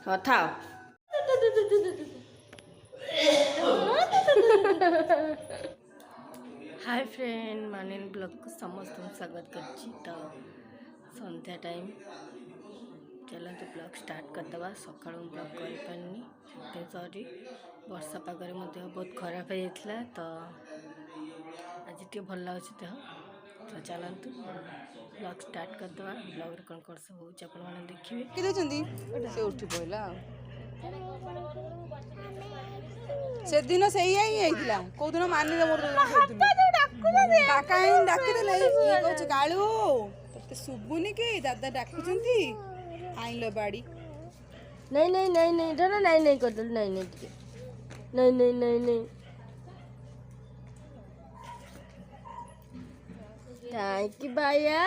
हाँ था hi friend मानिन blog को समस्त स्वागत करछि। तो संध्या टाइम चलते ब्लॉग स्टार्ट करदे। सका ब्लॉग कर सॉरी वर्षा पागरे बहुत खराब हो जाता। तो आज टे भल लगे देह। तो चलतु ब्लॉग स्टार्ट करदे। ब्लॉग रे कौन सब हो देखिए से उठी पड़ा से दिन से कौ दिन मानी काका डाकिदेले कह कालू ते शुभुनि कि दादा डाकुचंती आइल बाड़ी नहीं नहीं नहीं नहीं धना नहीं नहीं कर दे नहीं नहीं नहीं नहीं नहीं नहीं थैंक यू भैया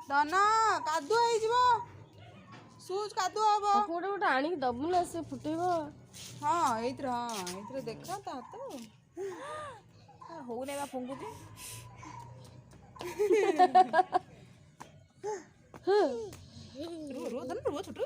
धना कादु सुज कादु हम गोटे गोटे आनिक दबु ना से फुटेब। हाँ ये देखा तो हो नहीं फुंकुची रो धन रो छोटो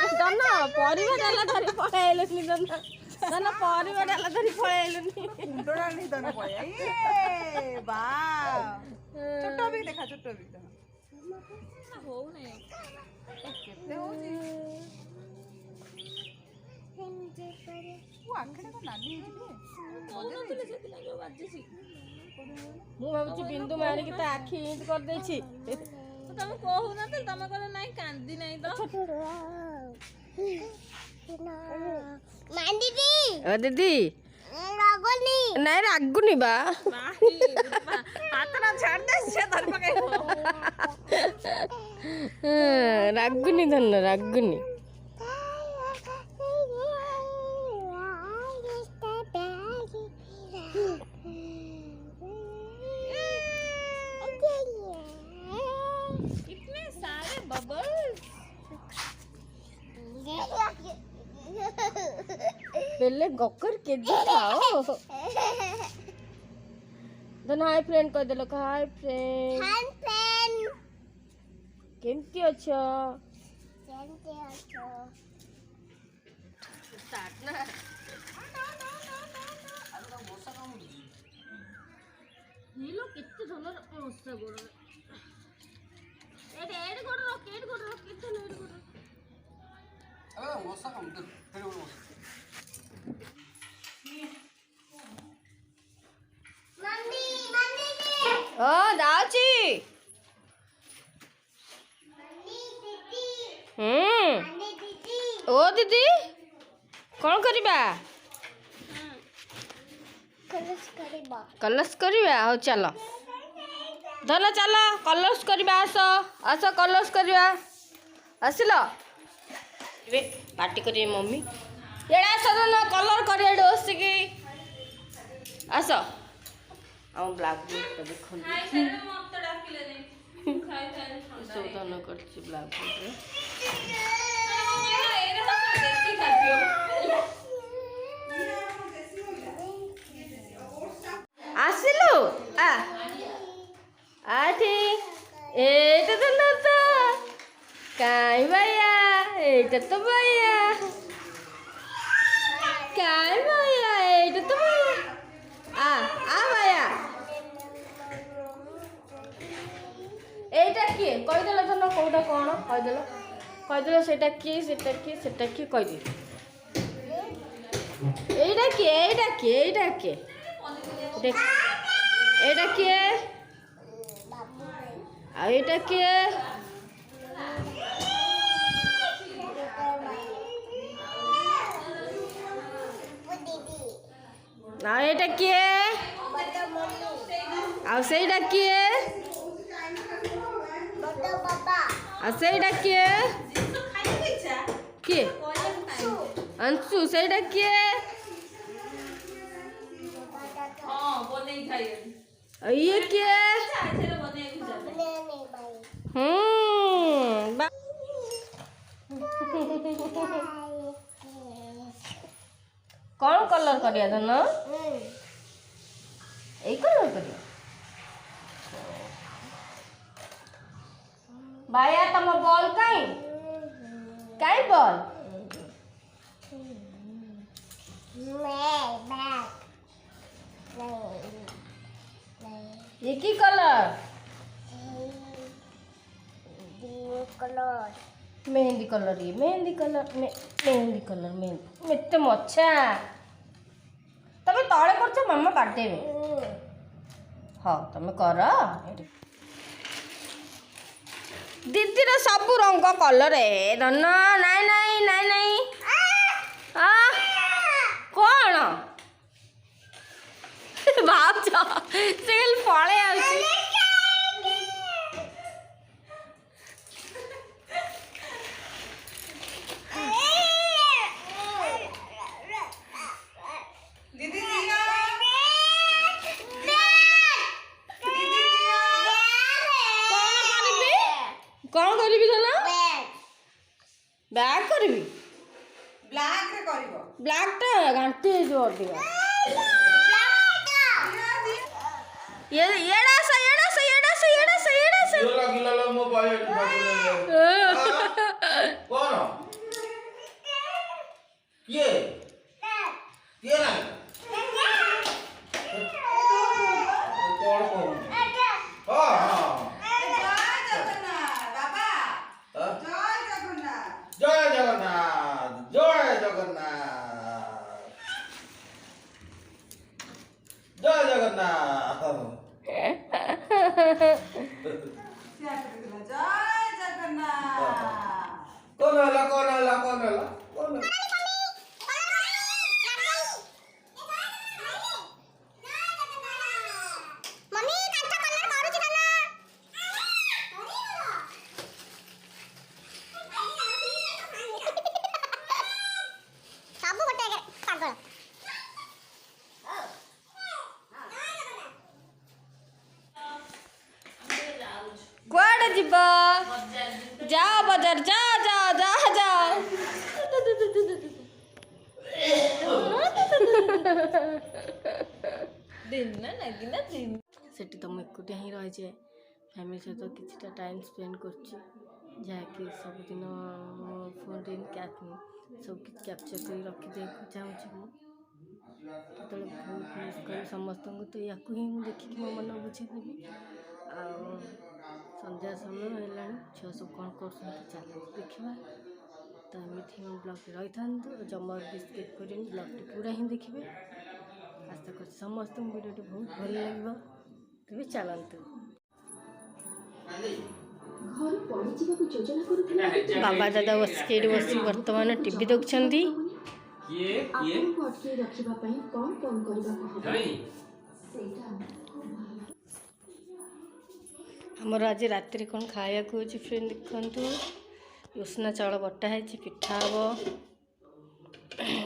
ना परिवा डाला धरी पळाइलुनी ना परिवा डाला धरी पळाइलुनी मुंडोडा नहीं दना पळा ए बा छोटो भी देखा हो नहीं केते होजी वो आंखडा को नानी हिजे मु भाबुची बिंदु मारी के ता आखी इंट कर देछि। तुम कहू ना तुम कह ना कांदी नहीं तो दीदी नहीं रागुनी बा हाथ ना छाड़ दे से धर पकाई रागुनी धन रागुनी पहले गकर के दिखाओ धन हाय फ्रेंड कह देलो हाय फ्रेंड केमती अच्छा स्टार्ट ना ये लोग कितने धन मस्त गोड़ एड गोड़ रख कितने एड गोड़ अरे मस्त काम फिर वो जाऊची ओ दीदी कौन करबा कलश करबा हो चलो धन चलो कलश करबा आस कलश करबा आसिलो ए पार्टी करी मम्मी एड़ा सदन कलर करे ओसिकी आस हम ब्लैक बोर्ड पे देखन मत डाकिले नहीं खाई खाई शोधन करछि ब्लैक बोर्ड रे एरे देसी खापियो आसिलो आठी एटा तो न तो काई भैया एटा तो भैया काई भैया एटा तो भैया आ भैया एटा किए कहीदेल धन कौटा कौन कहीदेल सेटा किए कहीदे एटा किए एटा किए एटा किए ना एटा किए आ सेटा किए आ सेटा किए किए अंशु सेटा किए हां बोले खाई ये किए कौन कलर करिया धन यही कलर करिया भाया तुम बॉल कहीं कहीं बॉल ये की कलर मेहंदी कलर ये मेहंदी कलर मेहंदी कलर मेहंदी मिट्टे मच्छा तमें तले कर मामा काटेबे हाँ तुम कर दीदी रो सब रंग कलर है धन नाई नाई नाई नाई कौन भाव से पड़े कौन करी धन बैग करी ब्लैक टा घंटी जो अधिका येड़ा सा गिला लो मोबाइल कौन ये ना कौन कौन हां हां जय जगन्नाथ जय जगन्नाथ जय जगन्नाथ कौन हला कुआड़े जीव जाओ बाजार जाओ जाओ जाओ जाओ सेठी तुम एकुटिया ही रही जाए फैमिली सहित किसी टाइम स्पेंड कर जहाँकि सबुदिन फोन सब किसी कैप्चर कर रखी चाहूँ बहुत मिस कर समस्त तो या ही देखिक मो मन बुझेदेवी संध्या समय है छुआ सब कौन कर चलो देखा तो एमती ब्लग रही था जमा स्किप कर ब्लग पूरा ही देखिए आशा कर समस्त वीडियो बहुत भल लगे तेज चलतु बाबा दादा बसिक बस बर्तमान टीवी देखुं आमर आज रात कौन खाया फ्रेंड देखु उषना चाउल बटा है पिठा हम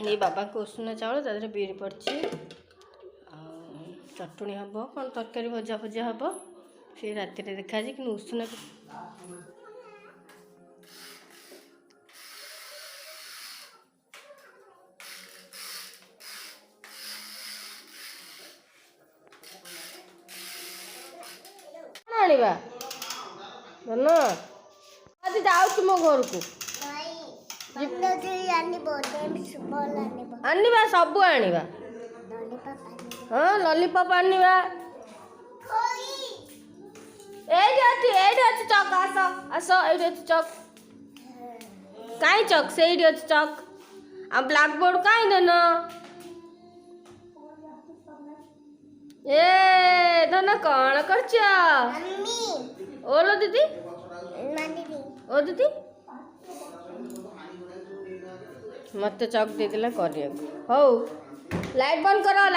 ये बाबा को उषना चाउल तादेह बिरी पड़ी चटणी हम कौन तरकारी भजा भजा हम फिर रात देखा कि उषना आनिबा धन आज जाऊँ मो घर को आनिबा सब आनिबा हाँ लॉलीपॉप आनिबा एठी चक आस आस एठी चक कहीं चक से चक आ ब्लैक बोर्ड कहीं धन ए धन कौन कर ओलो दीदी ओ दीदी मत चक दे दिला कर हौ लाइट बंद करो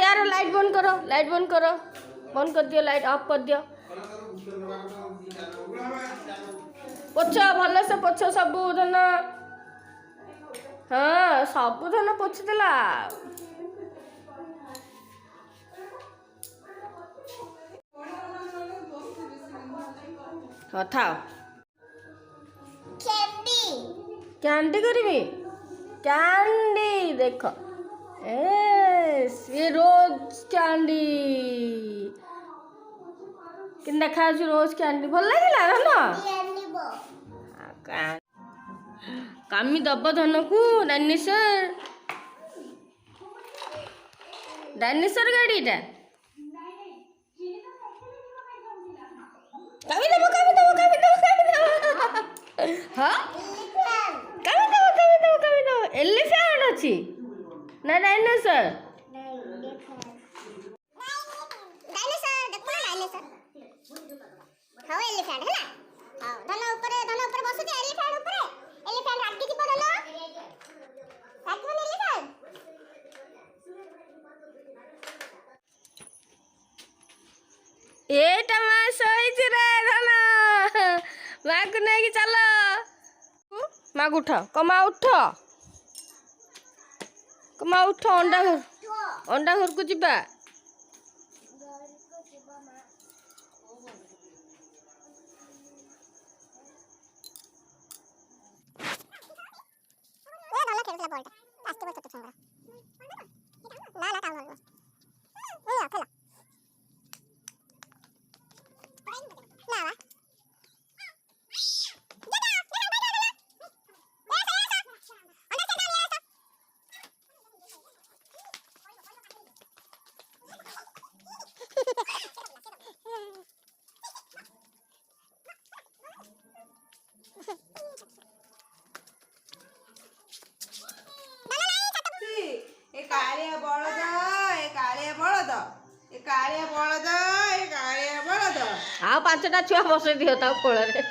यार लाइट बंद कर दियो लाइट ऑफ कर दियो पोछ भल से पोछ सब धन हाँ सब धन पोछ देला ହଁ ଥାଅ। कैंडी କ୍ୟାଣ୍ଡି କରିବି କ୍ୟାଣ୍ଡି ଦେଖ ଏ ରୋଜ କ୍ୟାଣ୍ଡି କେମିତି ଦେଖାଯାଉଛି ରୋଜ କ୍ୟାଣ୍ଡି ଭଲ ଲାଗିଲା ଧନ कैंडी बो କାମି ଦବ ଧନକୁ ଡାଇନେସର ଗାଡ଼ିଟା କାମି ଦବ ହଁ କାମି ଦବ ଏଲିଫ୍ୟାଣ୍ଟ ଅଛି ନା ଡାଇନେସର डायनासोर देखो ना डायनासोर हाउ एलिफेंट है ना हाउ धन ऊपर बसुचे एलिफेंट ऊपर एलिफेंट रागी जीव धन रागवन एलिफेंट ଏଇଟା ମା ଶୋଇଛି ରେ ଧନ ମାକୁ ନେଇକି ଚାଲ ମାକୁ ଉଠ କମା ଉଠ ଅଣ୍ଡା ଘରକୁ ଯିବା ଆଉ ପାଞ୍ଚଟା ଛୁଆ ବସେଇ ଦିଅ ତା କୋଳରେ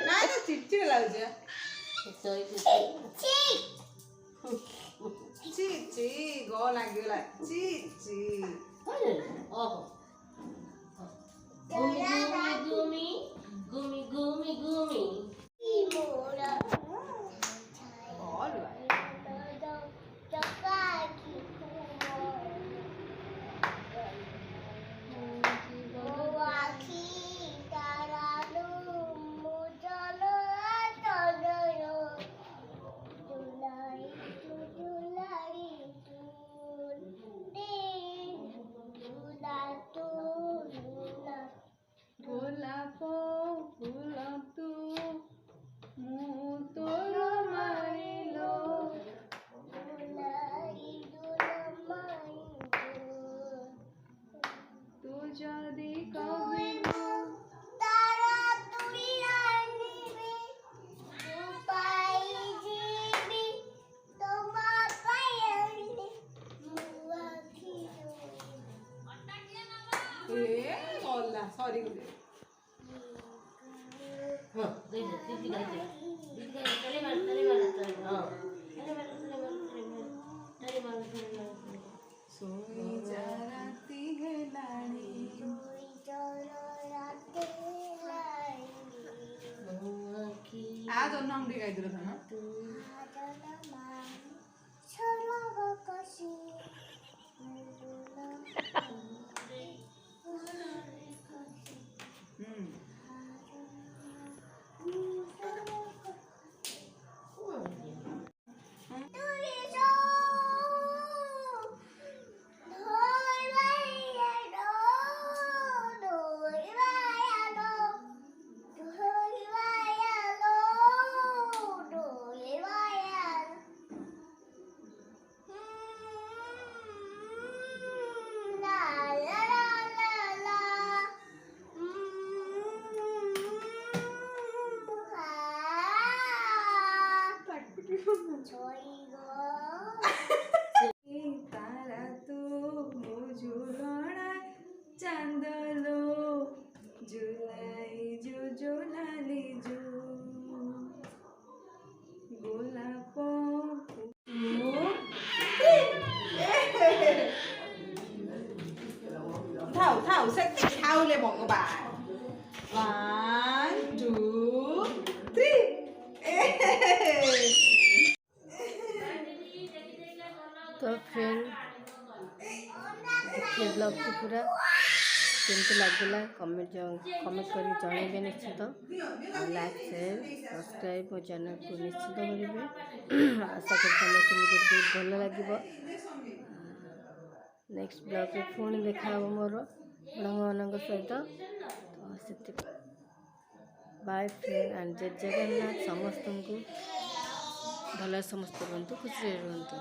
तो फ्रेंड देखिए ब्लॉग को पूरा କେମିତି ଲାଗିଲା କମେଣ୍ଟ କରି ଜଣାଇବେ ନିଶ୍ଚିତ। ଆଉ ଲାଇକ୍ ସେୟାର ସବସ୍କ୍ରାଇବ୍ ମୋ ଚ୍ୟାନେଲକୁ ନିଶ୍ଚିତ କରିବେ। ଆଶା କରୁ ସମସ୍ତଙ୍କୁ ବହୁତ ଭଲ ଲାଗିବ। ନେକ୍ସଟ ବ୍ଲଗ୍ରେ ପୁଣି ଦେଖା ହେବ ମୋର ଆପଣମାନଙ୍କ ସହିତ। ତ ସେଥିପାଇଁ ବାଏ ଫ୍ରେଣ୍ଡ ଆଣ୍ଡ ଜୟ ଜଗନ୍ନାଥ। ସମସ୍ତଙ୍କୁ ଭଲରେ ସମସ୍ତେ ରୁହନ୍ତୁ, ଖୁସିରେ ରୁହନ୍ତୁ।